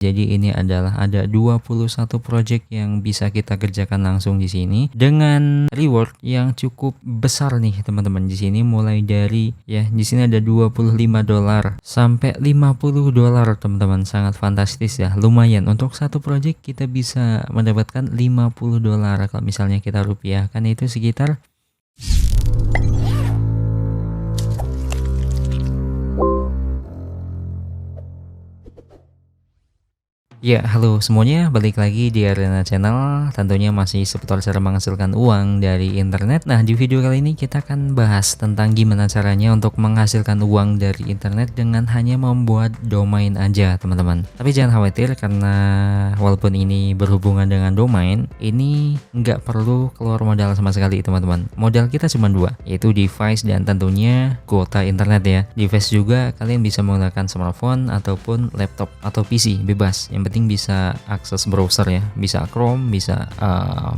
Jadi ini adalah ada 21 project yang bisa kita kerjakan langsung di sini dengan reward yang cukup besar nih teman-teman. Di sini mulai dari di sini ada $25 sampai $50 teman-teman. Sangat fantastis ya. Lumayan untuk satu project kita bisa mendapatkan $50. Kalau misalnya kita rupiahkan itu sekitar ya, halo semuanya, balik lagi di Arena Channel. Tentunya masih seputar cara menghasilkan uang dari internet. Nah, di video kali ini kita akan bahas tentang gimana caranya untuk menghasilkan uang dari internet dengan hanya membuat domain aja, teman-teman. Tapi jangan khawatir karena walaupun ini berhubungan dengan domain, ini nggak perlu keluar modal sama sekali, teman-teman. Modal kita cuma dua, yaitu device dan tentunya kuota internet ya. Device juga kalian bisa menggunakan smartphone ataupun laptop atau PC, bebas. Yang penting bisa akses browser ya, bisa Chrome, bisa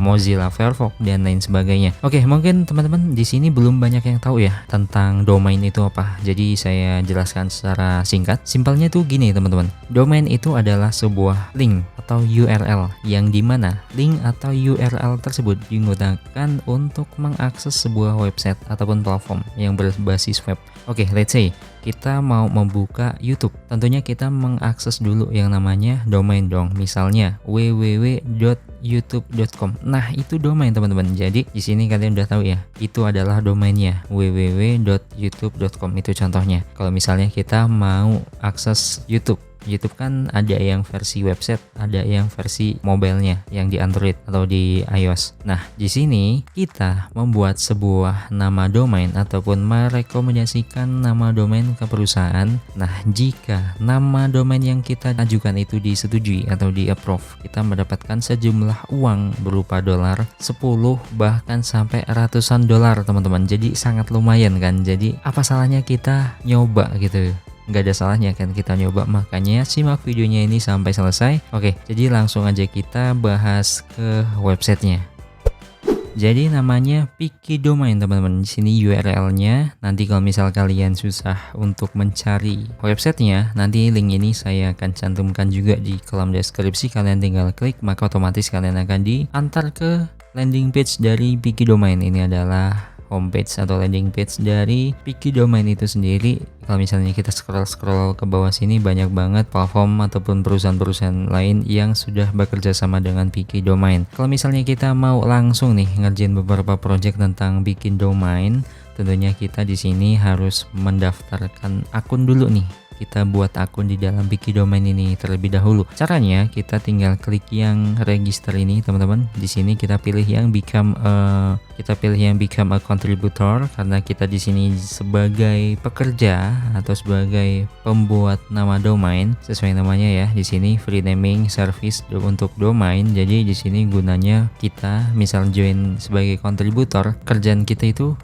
Mozilla Firefox dan lain sebagainya. Oke, mungkin teman-teman di sini belum banyak yang tahu ya tentang domain itu apa. Jadi saya jelaskan secara singkat. Simpelnya tuh gini teman-teman. Domain itu adalah sebuah link atau URL yang dimana link atau URL tersebut digunakan untuk mengakses sebuah website ataupun platform yang berbasis web. Oke, let's say kita mau membuka YouTube. Tentunya kita mengakses dulu yang namanya domain dong. Misalnya www.youtube.com. Nah, itu domain teman-teman. Jadi di sini kalian udah tahu ya, itu adalah domainnya www.youtube.com. Itu contohnya. Kalau misalnya kita mau akses YouTube kan ada yang versi website, ada yang versi mobilenya yang di Android atau di iOS. Nah, di sini kita membuat sebuah nama domain ataupun merekomendasikan nama domain ke perusahaan. Nah, jika nama domain yang kita ajukan itu disetujui atau di-approve, kita mendapatkan sejumlah uang berupa dolar, 10 bahkan sampai ratusan dolar, teman-teman. Jadi sangat lumayan kan. Jadi apa salahnya kita nyoba gitu? Nggak ada salahnya kan kita nyoba, makanya simak videonya ini sampai selesai. Oke, jadi langsung aja kita bahas ke websitenya. Jadi namanya Piki Domain teman-teman. Di sini URL-nya. Nanti kalau misal kalian susah untuk mencari websitenya, nanti link ini saya akan cantumkan juga di kolom deskripsi. Kalian tinggal klik, maka otomatis kalian akan diantar ke landing page dari Piki Domain. Ini adalah homepage atau landing page dari Piki Domain itu sendiri. Kalau misalnya kita scroll ke bawah sini, banyak banget platform ataupun perusahaan-perusahaan lain yang sudah bekerja sama dengan Piki Domain. Kalau misalnya kita mau langsung nih ngerjain beberapa project tentang bikin domain, tentunya kita di sini harus mendaftarkan akun dulu nih. Kita buat akun di dalam Piki Domain ini terlebih dahulu. Caranya kita tinggal klik yang register ini, teman-teman. Di sini kita pilih yang become a contributor karena kita di sini sebagai pekerja atau sebagai pembuat nama domain sesuai namanya ya. Di sini free naming service untuk domain. Jadi di sini gunanya kita misal join sebagai kontributor, kerjaan kita itu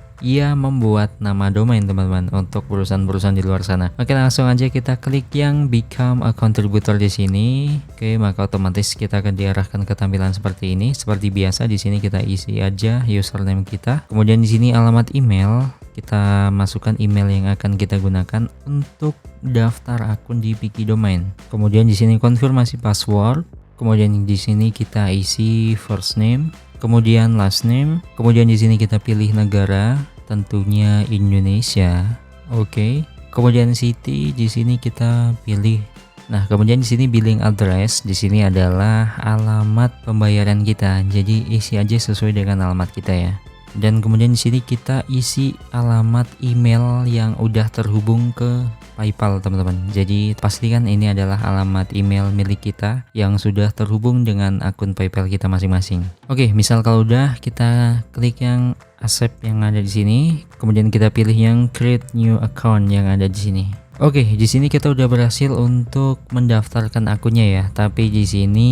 membuat nama domain teman-teman untuk perusahaan-perusahaan di luar sana. Oke, langsung aja kita klik yang become a contributor di sini. Oke, maka otomatis kita akan diarahkan ke tampilan seperti ini. Seperti biasa di sini kita isi aja username kita. Kemudian di sini alamat email. Kita masukkan email yang akan kita gunakan untuk daftar akun di Piki Domain. Kemudian di sini konfirmasi password. Kemudian di sini kita isi first name, kemudian last name, kemudian di sini kita pilih negara, tentunya Indonesia. Oke. Kemudian city di sini kita pilih. Nah, kemudian di sini billing address di sini adalah alamat pembayaran kita. Jadi isi aja sesuai dengan alamat kita ya. Dan kemudian di sini kita isi alamat email yang udah terhubung ke PayPal, teman-teman. Jadi pastikan ini adalah alamat email milik kita yang sudah terhubung dengan akun PayPal kita masing-masing. Oke, misal kalau udah, kita klik yang accept yang ada di sini, kemudian kita pilih yang create new account yang ada di sini. Oke, di sini kita udah berhasil untuk mendaftarkan akunnya ya. Tapi di sini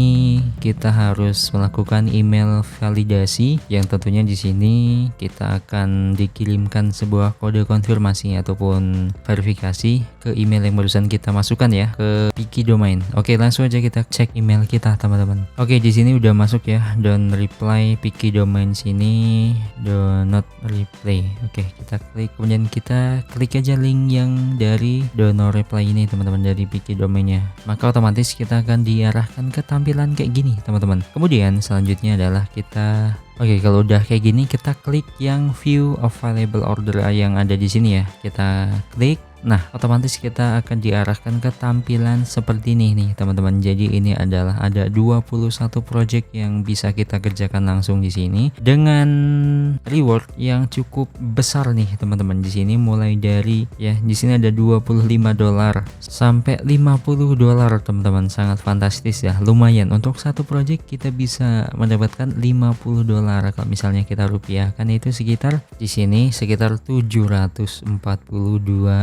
kita harus melakukan email validasi yang tentunya di sini kita akan dikirimkan sebuah kode konfirmasi ataupun verifikasi ke email yang barusan kita masukkan ya ke Piki Domain. Oke, langsung aja kita cek email kita, teman-teman. Oke, di sini udah masuk ya. Don't reply Piki Domain sini, do not reply. Oke, kita klik, kemudian kita klik aja link yang dari do no reply ini teman-teman dari Piki domainnya, maka otomatis kita akan diarahkan ke tampilan kayak gini teman-teman. Kemudian selanjutnya adalah kita kalau udah kayak gini kita klik yang view available order yang ada di sini ya. Kita klik. Nah, otomatis kita akan diarahkan ke tampilan seperti ini nih teman-teman. Jadi ini adalah ada 21 project yang bisa kita kerjakan langsung di sini dengan reward yang cukup besar nih teman-teman. Di sini mulai dari di sini ada $25 sampai $50 teman-teman. Sangat fantastis ya. Lumayan untuk satu project kita bisa mendapatkan $50. Kalau misalnya kita rupiahkan itu sekitar di sini sekitar 742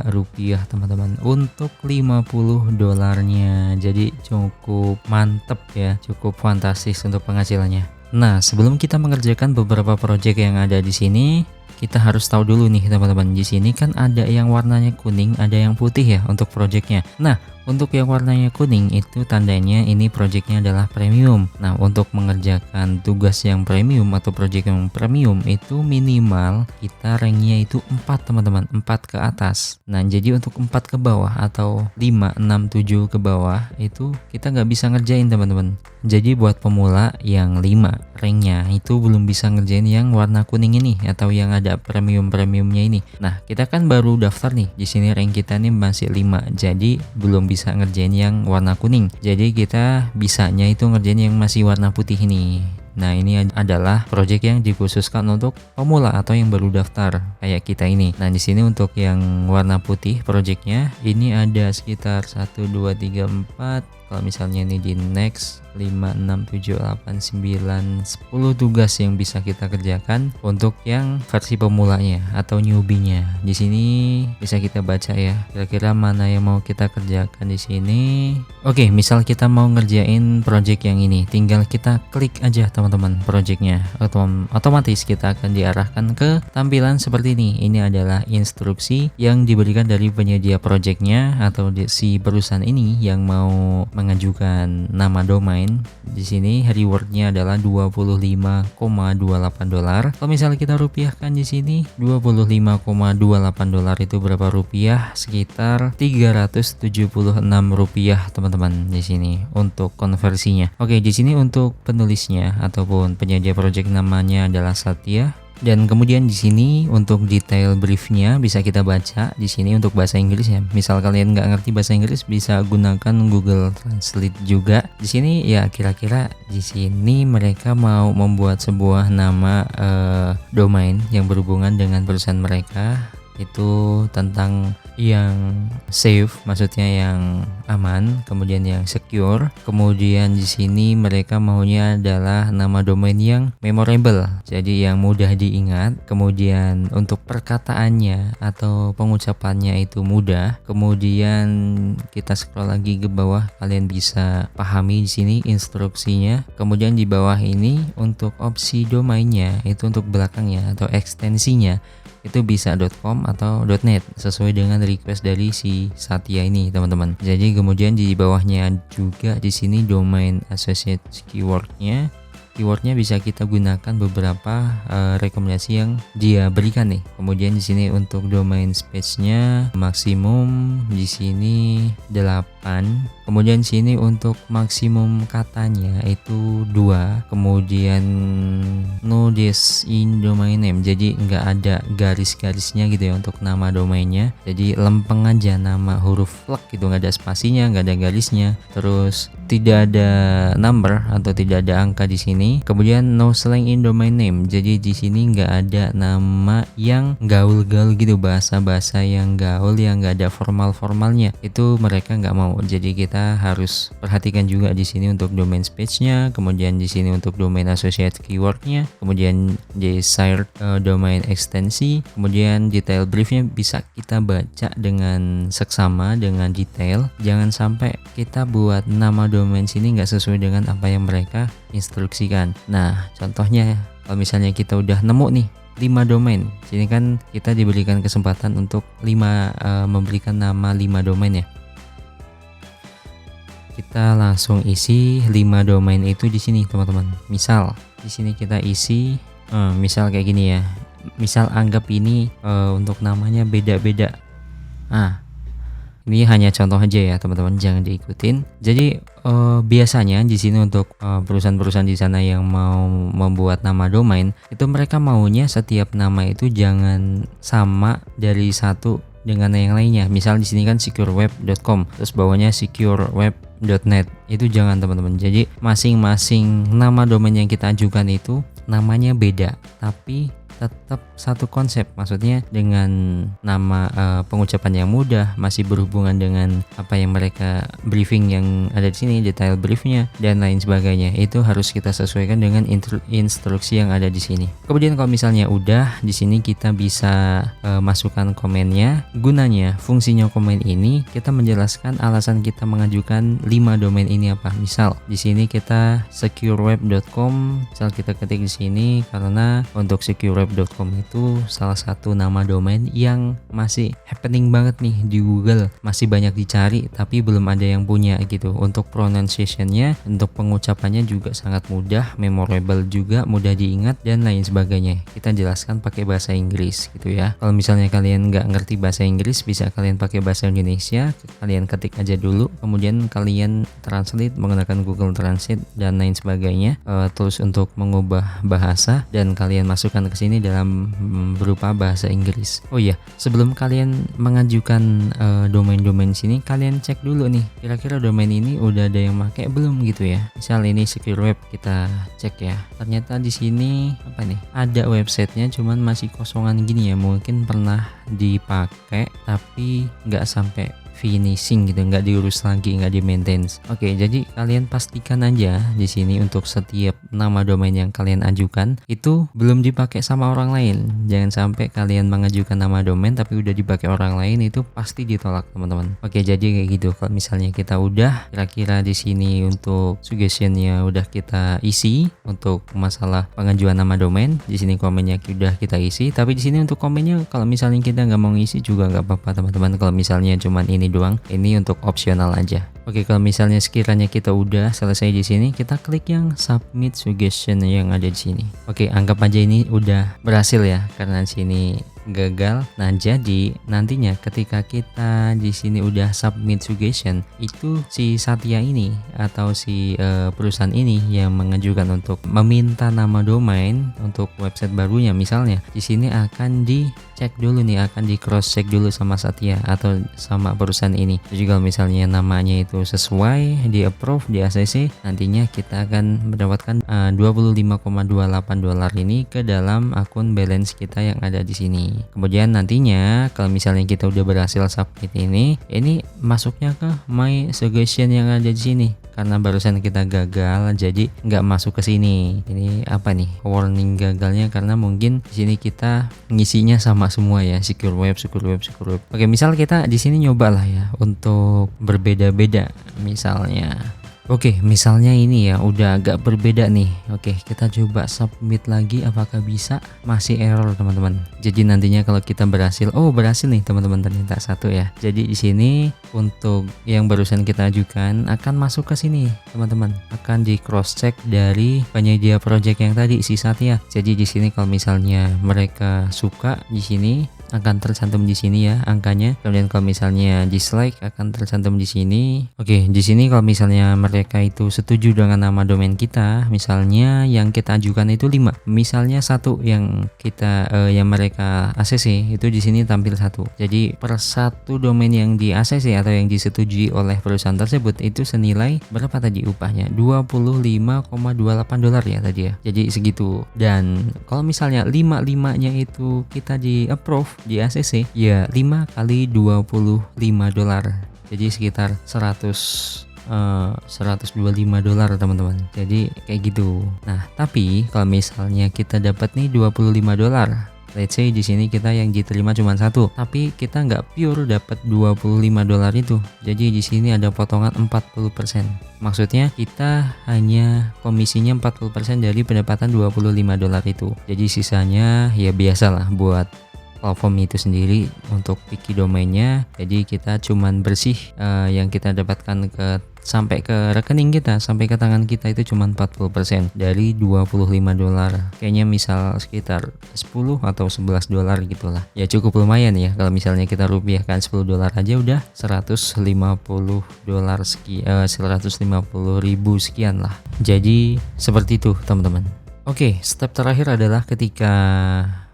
rupiah teman-teman untuk 50 dolarnya. Jadi cukup mantep ya, cukup fantastis untuk penghasilannya. Nah, sebelum kita mengerjakan beberapa project yang ada di sini, kita harus tahu dulu nih teman-teman. Di sini kan ada yang warnanya kuning, ada yang putih ya untuk projectnya. Nah, untuk yang warnanya kuning itu tandanya ini projectnya adalah premium. Nah, untuk mengerjakan tugas yang premium atau project yang premium itu minimal kita ranknya itu 4 teman-teman, 4 ke atas. Nah, jadi untuk 4 ke bawah atau 5, 6, 7 ke bawah itu kita nggak bisa ngerjain teman-teman. Jadi buat pemula yang 5 ranknya itu belum bisa ngerjain yang warna kuning ini atau yang ada premiumnya ini. Nah, kita kan baru daftar nih. Di sini rank kita nih masih 5. Jadi belum bisa ngerjain yang warna kuning. Jadi kita bisanya itu ngerjain yang masih warna putih ini. Nah, ini adalah project yang dikhususkan untuk pemula atau yang baru daftar kayak kita ini. Nah, di sini untuk yang warna putih projectnya ini ada sekitar 1 2 3 4. Kalau misalnya ini di next 5 6 7 8 9 10 tugas yang bisa kita kerjakan untuk yang versi pemulanya atau newbie-nya. Di sini bisa kita baca ya, kira-kira mana yang mau kita kerjakan di sini. Oke, misal kita mau ngerjain project yang ini, tinggal kita klik aja teman-teman projectnya. Otomatis kita akan diarahkan ke tampilan seperti ini. Ini adalah instruksi yang diberikan dari penyedia projectnya atau si perusahaan ini yang mau mengajukan nama domain. Di sini rewardnya adalah $25,28. Kalau misalnya kita rupiahkan di sini $25,28 itu berapa rupiah? Sekitar 376 rupiah teman-teman di sini untuk konversinya. Oke, di sini untuk penulisnya ataupun penyedia project namanya adalah Satya. Dan kemudian di sini untuk detail briefnya bisa kita baca di sini untuk bahasa Inggris ya. Misal kalian nggak ngerti bahasa Inggris bisa gunakan Google Translate juga. Di sini ya kira-kira di sini mereka mau membuat sebuah nama domain yang berhubungan dengan perusahaan mereka. Itu tentang yang safe, maksudnya yang aman, kemudian yang secure. Kemudian di sini mereka maunya adalah nama domain yang memorable, jadi yang mudah diingat. Kemudian untuk perkataannya atau pengucapannya itu mudah. Kemudian kita scroll lagi ke bawah, kalian bisa pahami di sini instruksinya. Kemudian di bawah ini untuk opsi domainnya itu untuk belakangnya atau ekstensinya itu bisa .com atau .net sesuai dengan request dari si Satya ini teman-teman. Jadi kemudian di bawahnya juga di sini domain associate keywordnya bisa kita gunakan beberapa rekomendasi yang dia berikan nih. Kemudian di sini untuk domain space-nya maksimum di sini 8. Kemudian di sini untuk maksimum katanya itu 2. Kemudian no dash in domain name. Jadi nggak ada garis-garisnya gitu ya untuk nama domainnya. Jadi lempeng aja nama huruf flag gitu, nggak ada spasinya, nggak ada garisnya. Terus tidak ada number atau tidak ada angka di sini. Kemudian no slang in domain name. Jadi di sini nggak ada nama yang gaul-gaul gitu, bahasa-bahasa yang gaul yang nggak ada formal-formalnya. Itu mereka nggak mau. Jadi kita harus perhatikan juga di sini untuk domain space-nya. Kemudian di sini untuk domain associate keyword-nya. Kemudian desired domain ekstensi. Kemudian detail brief-nya bisa kita baca dengan seksama, dengan detail. Jangan sampai kita buat nama domain sini nggak sesuai dengan apa yang mereka instruksikan. Nah, contohnya kalau misalnya kita udah nemu nih 5 domain. Sini kan kita diberikan kesempatan untuk memberikan nama 5 domain ya. Kita langsung isi 5 domain itu di sini teman-teman. Misal di sini kita isi misal kayak gini ya. Misal anggap ini untuk namanya beda-beda. Ini hanya contoh aja ya teman-teman, jangan diikutin. Jadi biasanya di sini untuk perusahaan-perusahaan di sana yang mau membuat nama domain itu mereka maunya setiap nama itu jangan sama dari satu dengan yang lainnya. Misal di sini kan secureweb.com, terus bawahnya secureweb.net. Itu jangan teman-teman. Jadi masing-masing nama domain yang kita ajukan itu namanya beda, tapi tetap satu konsep, maksudnya dengan nama pengucapan yang mudah, masih berhubungan dengan apa yang mereka briefing yang ada di sini, detail briefnya dan lain sebagainya. Itu harus kita sesuaikan dengan instruksi yang ada di sini. Kemudian kalau misalnya udah di sini kita bisa masukkan komennya. Gunanya, fungsinya komen ini kita menjelaskan alasan kita mengajukan 5 domain ini apa. Misal di sini kita secureweb.com, misal kita ketik di sini karena untuk secureweb.com itu salah satu nama domain yang masih happening banget nih di Google, masih banyak dicari tapi belum ada yang punya gitu. Untuk pronunciation-nya, untuk pengucapannya juga sangat mudah, memorable juga, mudah diingat dan lain sebagainya. Kita jelaskan pakai bahasa Inggris gitu ya. Kalau misalnya kalian nggak ngerti bahasa Inggris, bisa kalian pakai bahasa Indonesia, kalian ketik aja dulu, kemudian kalian translate menggunakan Google Translate dan lain sebagainya, tools untuk mengubah bahasa, dan kalian masukkan ke sini dalam berupa bahasa Inggris. Oh iya, sebelum kalian mengajukan domain-domain sini, kalian cek dulu nih, kira-kira domain ini udah ada yang pakai belum gitu ya. Misal ini secure web, kita cek ya. Ternyata di sini apa nih? Ada websitenya, cuman masih kosongan gini ya. Mungkin pernah dipakai tapi nggak sampai finishing gitu, nggak diurus lagi, nggak di maintenance. Oke, jadi kalian pastikan aja di sini untuk setiap nama domain yang kalian ajukan itu belum dipakai sama orang lain. Jangan sampai kalian mengajukan nama domain tapi udah dipakai orang lain, itu pasti ditolak teman-teman. Oke, jadi kayak gitu. Kalau misalnya kita udah kira-kira di sini untuk suggestionnya udah kita isi untuk masalah pengajuan nama domain, di sini komennya udah kita isi. Tapi di sini untuk komennya kalau misalnya kita nggak mau ngisi juga nggak apa-apa teman-teman. Kalau misalnya cuman ini doang, ini untuk opsional aja. Oke, kalau misalnya sekiranya kita udah selesai di sini, kita klik yang submit suggestion yang ada di sini. Oke, anggap aja ini udah berhasil ya, karena sini gagal. Nah, jadi nantinya ketika kita di sini udah submit suggestion, itu si Satya ini atau si perusahaan ini yang mengajukan untuk meminta nama domain untuk website barunya, misalnya di sini akan dicek dulu nih, akan di cross check dulu sama Satya atau sama perusahaan ini. Jadi kalau misalnya namanya itu sesuai, di approve, di ACC, nantinya kita akan mendapatkan $25,28 ini ke dalam akun balance kita yang ada di sini. Kemudian nantinya kalau misalnya kita udah berhasil submit ini masuknya ke my suggestion yang ada di sini. Karena barusan kita gagal, jadi nggak masuk ke sini. Ini apa nih? Warning gagalnya karena mungkin di sini kita ngisinya sama semua ya, secure web. Oke, misal kita di sini nyoba lah ya untuk berbeda-beda misalnya. Oke, misalnya ini ya udah agak berbeda nih. Oke, kita coba submit lagi, apakah bisa? Masih error teman-teman. Jadi nantinya kalau kita berhasil, berhasil nih teman-teman, ternyata satu ya. Jadi di sini untuk yang barusan kita ajukan akan masuk ke sini teman-teman. Akan di cross check dari penyedia project yang tadi si Satya. Jadi di sini kalau misalnya mereka suka, di sini akan tercantum di sini ya angkanya. Kemudian kalau misalnya dislike akan tercantum di sini. Oke, di sini kalau misalnya mereka itu setuju dengan nama domain kita, misalnya yang kita ajukan itu 5. Misalnya satu yang kita yang mereka ACC itu di sini tampil 1. Jadi per satu domain yang di ACC atau yang disetujui oleh perusahaan tersebut itu senilai berapa tadi upahnya? $25,28 ya tadi ya. Jadi segitu. Dan kalau misalnya 5-5-nya itu kita di approve di ACC, ya 5 kali $25, jadi sekitar $125 teman-teman. Jadi kayak gitu. Nah, tapi kalau misalnya kita dapat nih $25, let's say di sini kita yang diterima cuma 1, tapi kita nggak pure dapat $25 itu. Jadi di sini ada potongan 40%. Maksudnya kita hanya komisinya 40% dari pendapatan $25 itu. Jadi sisanya ya biasalah buat platform itu sendiri untuk Piki domainnya. Jadi kita cuman bersih yang kita dapatkan sampai ke rekening kita, sampai ke tangan kita itu cuma 40% dari $25. Kayaknya misal sekitar 10 atau $11 gitulah. Ya cukup lumayan ya, kalau misalnya kita rupiahkan $10 aja udah $150 sekian, 150.000 sekian lah. Jadi seperti itu teman-teman. Oke, step terakhir adalah ketika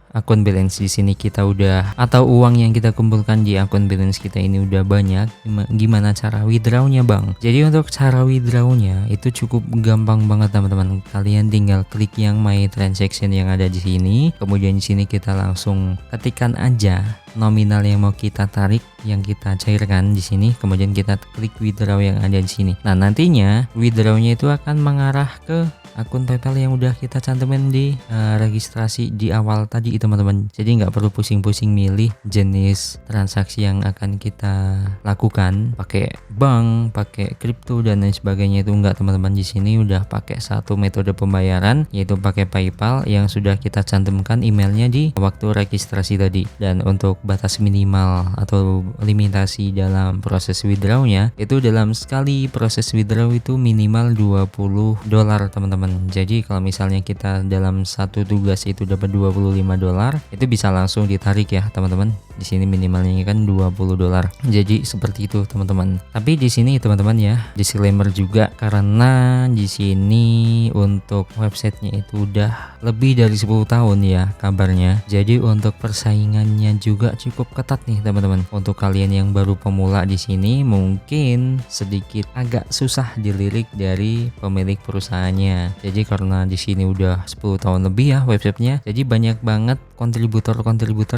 akun balance di sini kita udah, atau uang yang kita kumpulkan di akun balance kita ini udah banyak, gimana cara withdrawnya bang? Jadi untuk cara withdrawnya itu cukup gampang banget teman-teman. Kalian tinggal klik yang my transaction yang ada di sini, kemudian di sini kita langsung ketikkan aja nominal yang mau kita tarik, yang kita cairkan di sini, kemudian kita klik withdraw yang ada di sini. Nah nantinya withdrawnya itu akan mengarah ke akun PayPal yang udah kita cantumin di registrasi di awal tadi teman-teman. Jadi nggak perlu pusing-pusing milih jenis transaksi yang akan kita lakukan, pakai bank, pakai kripto dan lain sebagainya, itu enggak teman-teman. Di sini udah pakai satu metode pembayaran, yaitu pakai PayPal yang sudah kita cantumkan emailnya di waktu registrasi tadi. Dan untuk batas minimal atau limitasi dalam proses withdrawnya itu dalam sekali proses withdraw itu minimal $20 teman-teman. Jadi kalau misalnya kita dalam satu tugas itu dapat $25, itu bisa langsung ditarik ya teman-teman. Di sini minimalnya kan $20. Jadi seperti itu teman-teman. Tapi di sini teman-teman ya, disclaimer juga, karena di sini untuk websitenya itu udah lebih dari 10 tahun ya kabarnya. Jadi untuk persaingannya juga cukup ketat nih teman-teman. Untuk kalian yang baru pemula di sini mungkin sedikit agak susah dilirik dari pemilik perusahaannya. Jadi karena di sini udah 10 tahun lebih ya websitenya, jadi banyak banget kontributor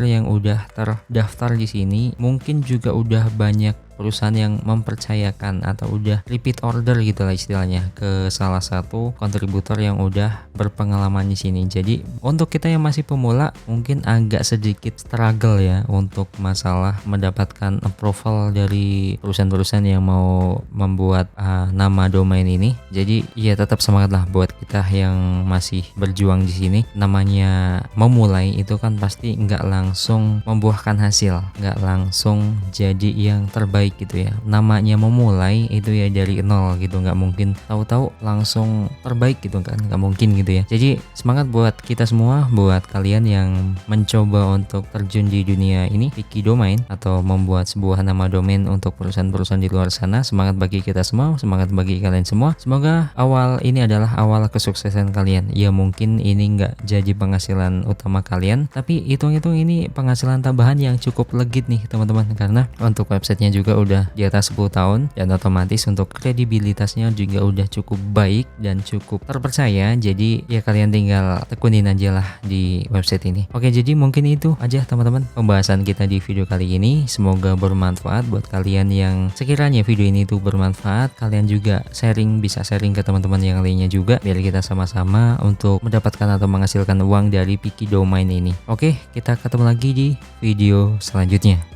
yang udah terdaftar di sini. Mungkin juga udah banyak perusahaan yang mempercayakan atau udah repeat order gitu lah istilahnya ke salah satu kontributor yang udah berpengalaman di sini. Jadi untuk kita yang masih pemula mungkin agak sedikit struggle ya untuk masalah mendapatkan approval dari perusahaan-perusahaan yang mau membuat nama domain ini. Jadi ya tetap semangat lah buat kita yang masih berjuang di sini. Namanya memulai itu kan pasti nggak langsung membuahkan hasil, nggak langsung jadi yang terbaik gitu ya. Namanya memulai itu ya dari nol gitu, nggak mungkin tahu-tahu langsung terbaik gitu kan, nggak mungkin gitu ya. Jadi semangat buat kita semua, buat kalian yang mencoba untuk terjun di dunia ini Piki domain atau membuat sebuah nama domain untuk perusahaan-perusahaan di luar sana. Semangat bagi kita semua, semangat bagi kalian semua. Semoga awal ini adalah awal kesuksesan kalian. Ya mungkin ini nggak jadi penghasilan utama kalian, tapi hitung-hitung ini penghasilan tambahan yang cukup legit nih teman-teman, karena untuk websitenya juga udah di atas 10 tahun dan otomatis untuk kredibilitasnya juga udah cukup baik dan cukup terpercaya. Jadi ya kalian tinggal tekunin aja lah di website ini. Oke, jadi mungkin itu aja teman-teman pembahasan kita di video kali ini. Semoga bermanfaat buat kalian yang sekiranya video ini tuh bermanfaat. Kalian juga bisa sharing ke teman-teman yang lainnya juga, biar kita sama-sama untuk mendapatkan atau menghasilkan uang dari Piki domain ini. Oke, kita ketemu lagi di video selanjutnya.